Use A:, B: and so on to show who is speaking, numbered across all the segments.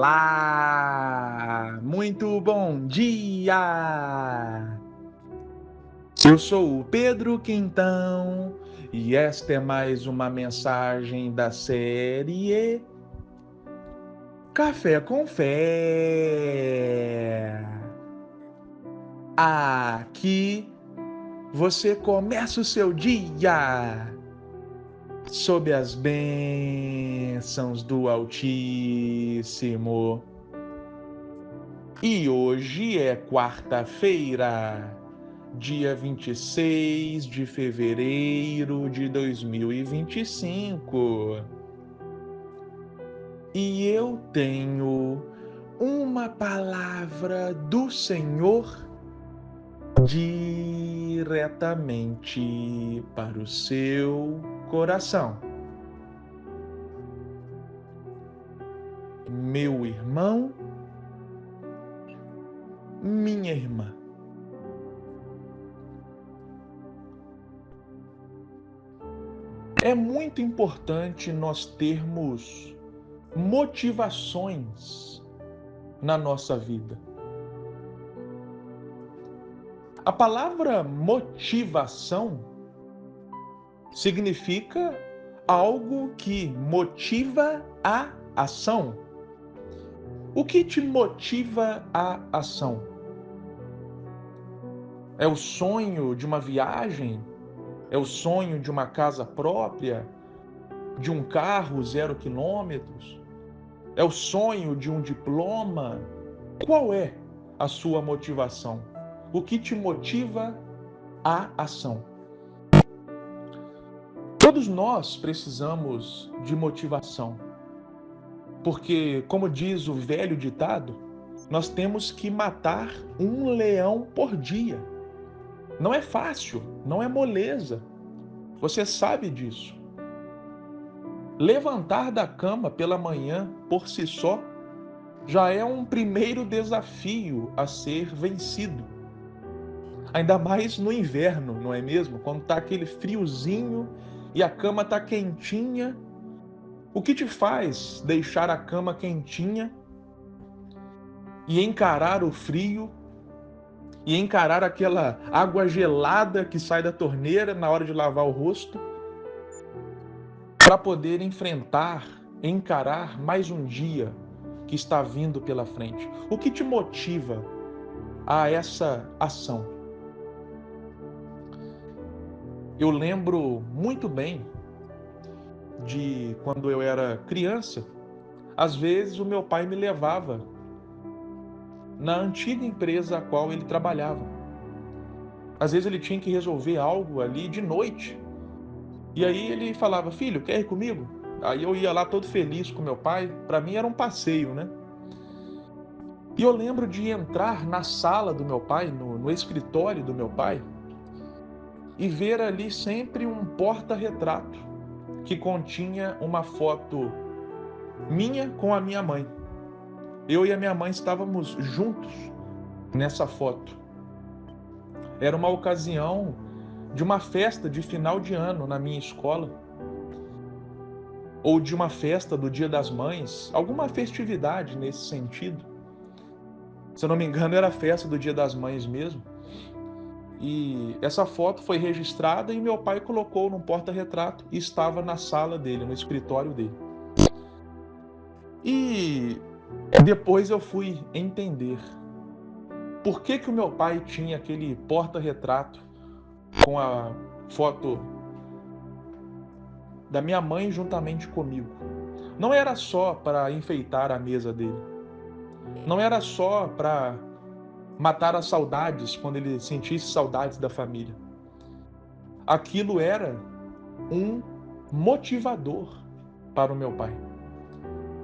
A: Olá! Muito bom dia! Eu sou o Pedro Quintão e esta é mais uma mensagem da série Café com Fé. Aqui você começa o seu dia sob as bênçãos do Altíssimo. E hoje é quarta-feira, dia 26 de fevereiro de 2025. E eu tenho uma palavra do Senhor diretamente para o seu coração. Meu irmão, minha irmã. É muito importante nós termos motivações na nossa vida. A palavra motivação significa algo que motiva a ação. O que te motiva à ação? É o sonho de uma viagem? É o sonho de uma casa própria? De um carro 0 quilômetros? É o sonho de um diploma? Qual é a sua motivação? O que te motiva à ação? Todos nós precisamos de motivação, porque, como diz o velho ditado, nós temos que matar um leão por dia. Não é fácil, não é moleza. Você sabe disso. Levantar da cama pela manhã por si só já é um primeiro desafio a ser vencido. Ainda mais no inverno, não é mesmo? Quando está aquele friozinho e a cama está quentinha. O que te faz deixar a cama quentinha e encarar o frio e encarar aquela água gelada que sai da torneira na hora de lavar o rosto para poder encarar mais um dia que está vindo pela frente? O que te motiva a essa ação? Eu lembro muito bem de quando eu era criança, às vezes o meu pai me levava na antiga empresa a qual ele trabalhava. Às vezes ele tinha que resolver algo ali de noite. E aí ele falava: filho, quer ir comigo? Aí eu ia lá todo feliz com meu pai. Para mim era um passeio, né? E eu lembro de entrar na sala do meu pai, no escritório do meu pai, e ver ali sempre um porta-retrato que continha uma foto minha com a minha mãe. Eu e a minha mãe estávamos juntos nessa foto. Era uma ocasião de uma festa de final de ano na minha escola, ou de uma festa do Dia das Mães, alguma festividade nesse sentido. Se eu não me engano, era a festa do Dia das Mães mesmo. E essa foto foi registrada e meu pai colocou num porta-retrato e estava na sala dele, no escritório dele. E depois eu fui entender por que o meu pai tinha aquele porta-retrato com a foto da minha mãe juntamente comigo. Não era só para enfeitar a mesa dele. Não era só para matar as saudades quando ele sentisse saudades da família. Aquilo era um motivador para o meu pai.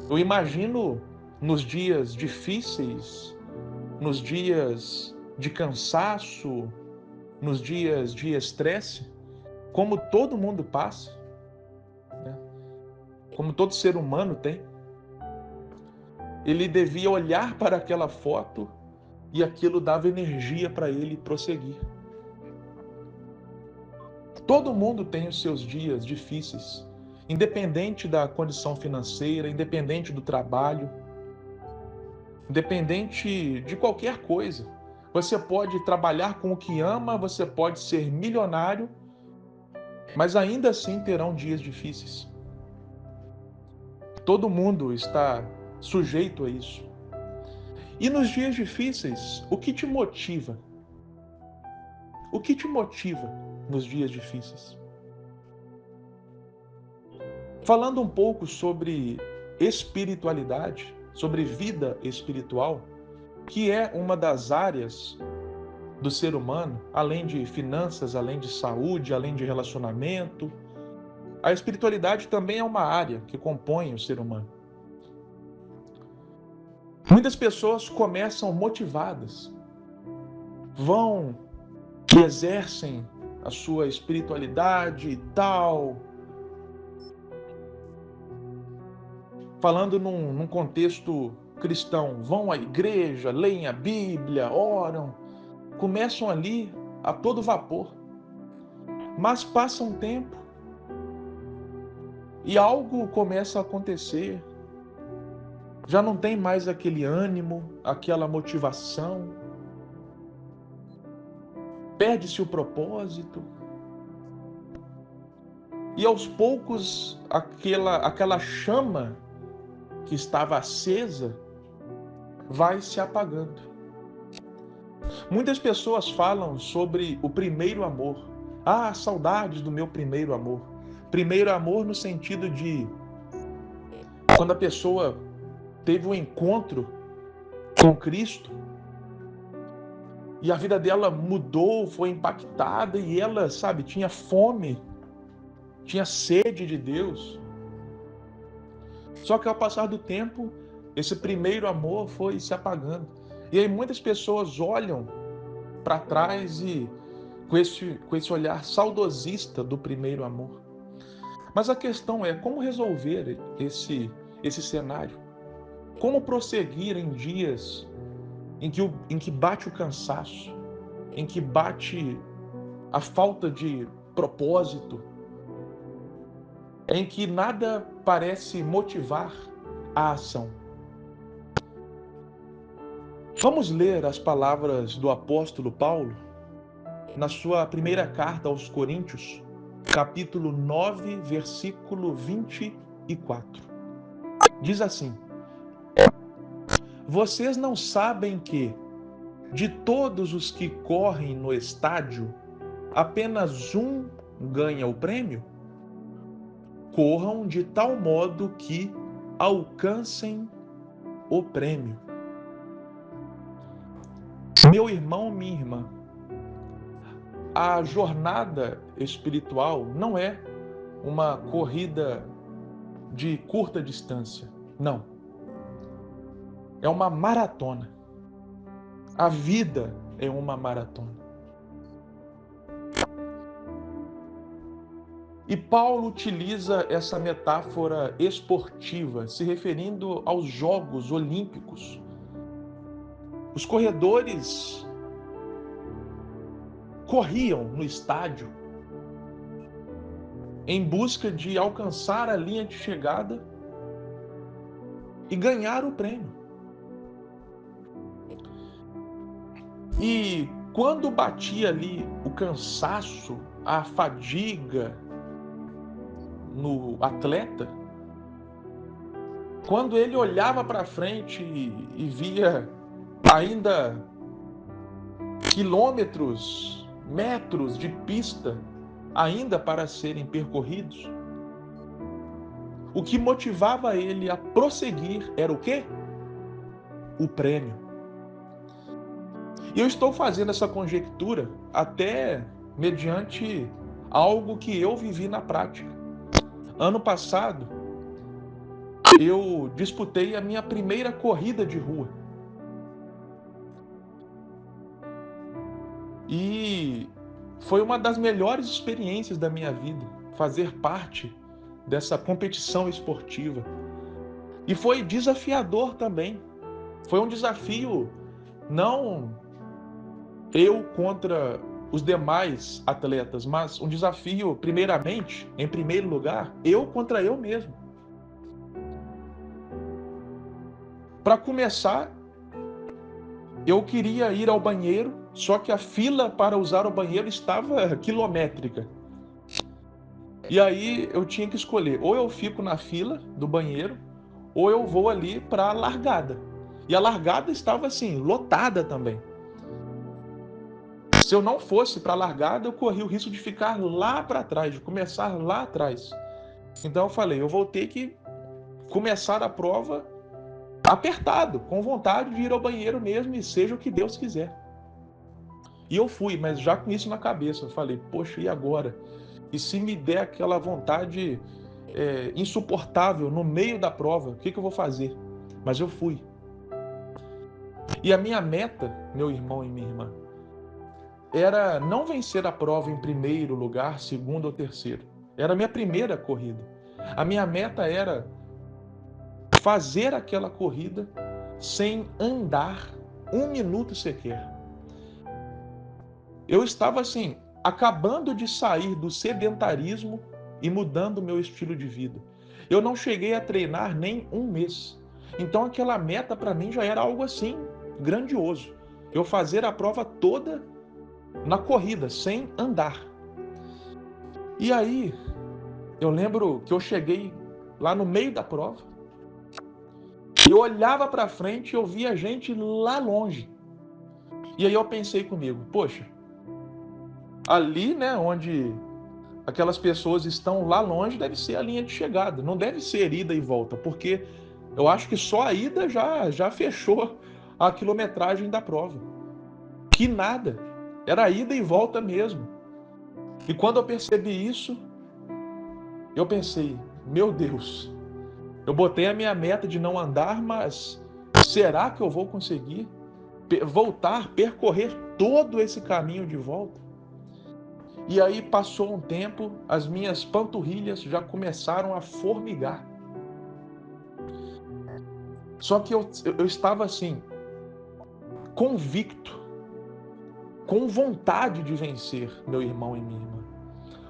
A: Eu imagino nos dias difíceis, nos dias de cansaço, nos dias de estresse, como todo mundo passa, né? Como todo ser humano tem. Ele devia olhar para aquela foto e aquilo dava energia para ele prosseguir. Todo mundo tem os seus dias difíceis, independente da condição financeira, independente do trabalho. independente de qualquer coisa. Você pode trabalhar com o que ama, você pode ser milionário, mas ainda assim terão dias difíceis. Todo mundo está sujeito a isso. E nos dias difíceis, o que te motiva? O que te motiva nos dias difíceis? Falando um pouco sobre espiritualidade, sobre vida espiritual, que é uma das áreas do ser humano, além de finanças, além de saúde, além de relacionamento, a espiritualidade também é uma área que compõe o ser humano. Muitas pessoas começam motivadas, vão e exercem a sua espiritualidade e tal, falando num contexto cristão, vão à igreja, leem a Bíblia, oram, começam ali a todo vapor. Mas passa um tempo e algo começa a acontecer. Já não tem mais aquele ânimo, aquela motivação. Perde-se o propósito. E aos poucos, aquela chama que estava acesa vai se apagando. Muitas pessoas falam sobre o primeiro amor. Ah, saudades do meu primeiro amor. Primeiro amor no sentido de quando a pessoa teve um encontro com Cristo e a vida dela mudou, foi impactada e ela, sabe, tinha fome, tinha sede de Deus. Só que ao passar do tempo, esse primeiro amor foi se apagando. E aí muitas pessoas olham para trás e com esse olhar saudosista do primeiro amor. Mas a questão é como resolver esse cenário? Como prosseguir em dias em que bate o cansaço, em que bate a falta de propósito, em que nada parece motivar a ação? Vamos ler as palavras do apóstolo Paulo na sua primeira carta aos Coríntios, capítulo 9, versículo 24. Diz assim: vocês não sabem que, de todos os que correm no estádio, apenas um ganha o prêmio? Corram de tal modo que alcancem o prêmio. Meu irmão, minha irmã, a jornada espiritual não é uma corrida de curta distância. Não. É uma maratona. A vida é uma maratona. E Paulo utiliza essa metáfora esportiva, se referindo aos Jogos Olímpicos. Os corredores corriam no estádio em busca de alcançar a linha de chegada e ganhar o prêmio. E quando batia ali o cansaço, a fadiga no atleta, quando ele olhava para frente e via ainda quilômetros, metros de pista ainda para serem percorridos, o que motivava ele a prosseguir era o quê? O prêmio. E eu estou fazendo essa conjectura até mediante algo que eu vivi na prática. Ano passado, eu disputei a minha primeira corrida de rua. E foi uma das melhores experiências da minha vida, fazer parte dessa competição esportiva. E foi desafiador também. Foi um desafio, não eu contra os demais atletas, mas um desafio, primeiramente, em primeiro lugar, eu contra eu mesmo. Para começar, Eu queria ir ao banheiro, só que a fila para usar o banheiro estava quilométrica. E aí eu tinha que escolher, ou eu fico na fila do banheiro, ou eu vou ali para a largada. E a largada estava assim, lotada também. Se eu não fosse para a largada, eu corria o risco de ficar lá para trás, de começar lá atrás. Então eu falei, eu vou ter que começar a prova apertado, com vontade de ir ao banheiro mesmo, e seja o que Deus quiser. E eu fui, mas já com isso na cabeça. Eu falei, poxa, e agora? E se me der aquela vontade insuportável no meio da prova, o que eu vou fazer? Mas eu fui. E a minha meta, meu irmão e minha irmã, era não vencer a prova em primeiro lugar, segundo ou terceiro. Era a minha primeira corrida. A minha meta era fazer aquela corrida sem andar um minuto sequer. Eu estava assim, acabando de sair do sedentarismo e mudando o meu estilo de vida. Eu não cheguei a treinar nem um mês. Então aquela meta para mim já era algo assim, grandioso. Eu fazer a prova toda na corrida, sem andar. E aí, eu lembro que eu cheguei lá no meio da prova, eu olhava para frente e eu via gente lá longe. E aí eu pensei comigo, poxa, ali, né, onde aquelas pessoas estão lá longe, deve ser a linha de chegada, não deve ser ida e volta, porque eu acho que só a ida já fechou a quilometragem da prova. Que nada, era ida e volta mesmo. E quando eu percebi isso, eu pensei, meu Deus, eu botei a minha meta de não andar, mas será que eu vou conseguir voltar, percorrer todo esse caminho de volta? E aí passou um tempo, as minhas panturrilhas já começaram a formigar. Só que eu estava assim, convicto, com vontade de vencer, meu irmão e minha irmã.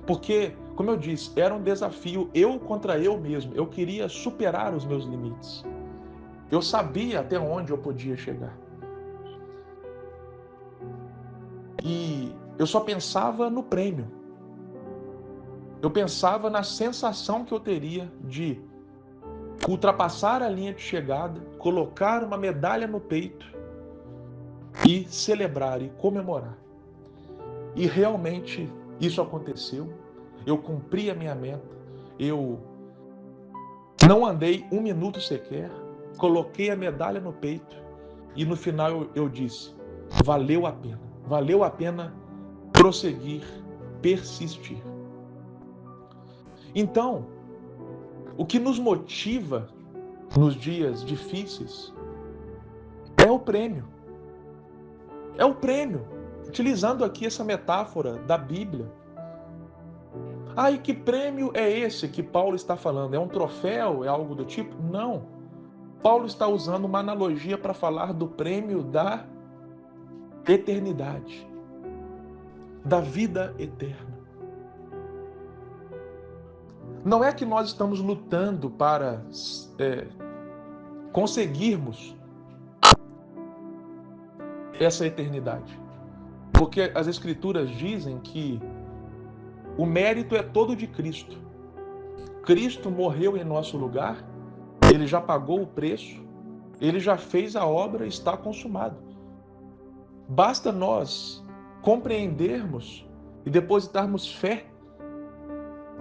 A: Porque, como eu disse, era um desafio eu contra eu mesmo. Eu queria superar os meus limites. Eu sabia até onde eu podia chegar. E eu só pensava no prêmio. Eu pensava na sensação que eu teria de ultrapassar a linha de chegada, colocar uma medalha no peito e celebrar e comemorar. E realmente isso aconteceu. Eu cumpri a minha meta. Eu não andei um minuto sequer. Coloquei a medalha no peito. E no final eu disse: valeu a pena. Valeu a pena prosseguir, persistir. Então, o que nos motiva nos dias difíceis é o prêmio. É o prêmio. Utilizando aqui essa metáfora da Bíblia. Ah, e que prêmio é esse que Paulo está falando? É um troféu? É algo do tipo? Não. Paulo está usando uma analogia para falar do prêmio da eternidade, da vida eterna. Não é que nós estamos lutando para conseguirmos essa eternidade. Porque as Escrituras dizem que o mérito é todo de Cristo. Cristo morreu em nosso lugar, ele já pagou o preço, ele já fez a obra, está consumado. Basta nós compreendermos e depositarmos fé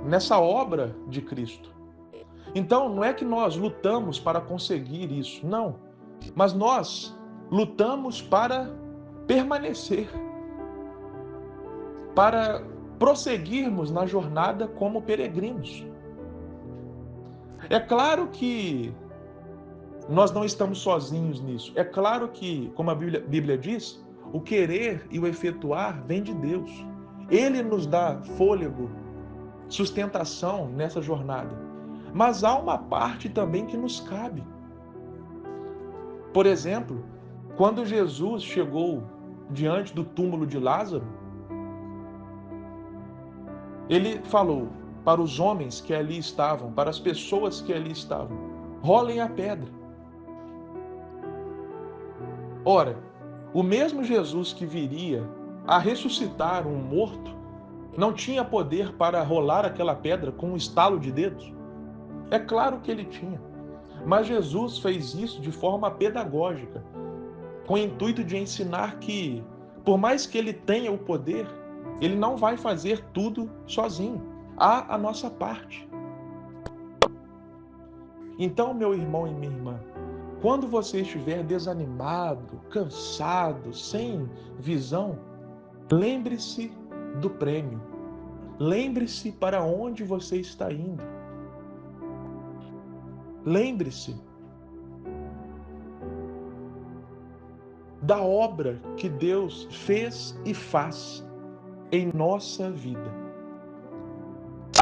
A: nessa obra de Cristo. Então, não é que nós lutamos para conseguir isso, não. Mas nós lutamos para permanecer, para prosseguirmos na jornada como peregrinos. É claro que nós não estamos sozinhos nisso. É claro que, como a Bíblia diz, o querer e o efetuar vem de Deus. Ele nos dá fôlego, sustentação nessa jornada. Mas há uma parte também que nos cabe. Por exemplo, quando Jesus chegou diante do túmulo de Lázaro, ele falou para os homens que ali estavam, para as pessoas que ali estavam: rolem a pedra. Ora, O mesmo Jesus que viria a ressuscitar um morto não tinha poder para rolar aquela pedra com um estalo de dedos? É claro que ele tinha. Mas Jesus fez isso de forma pedagógica, com o intuito de ensinar que, por mais que ele tenha o poder, ele não vai fazer tudo sozinho. Há a nossa parte. Então, meu irmão e minha irmã, quando você estiver desanimado, cansado, sem visão, lembre-se do prêmio. Lembre-se para onde você está indo. Lembre-se da obra que Deus fez e faz em nossa vida.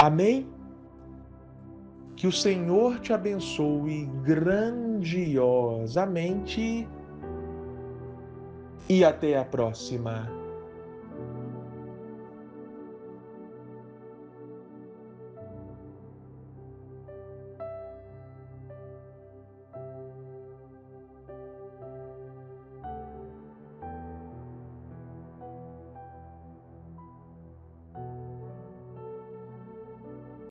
A: Amém? Que o Senhor te abençoe grandiosamente e até a próxima.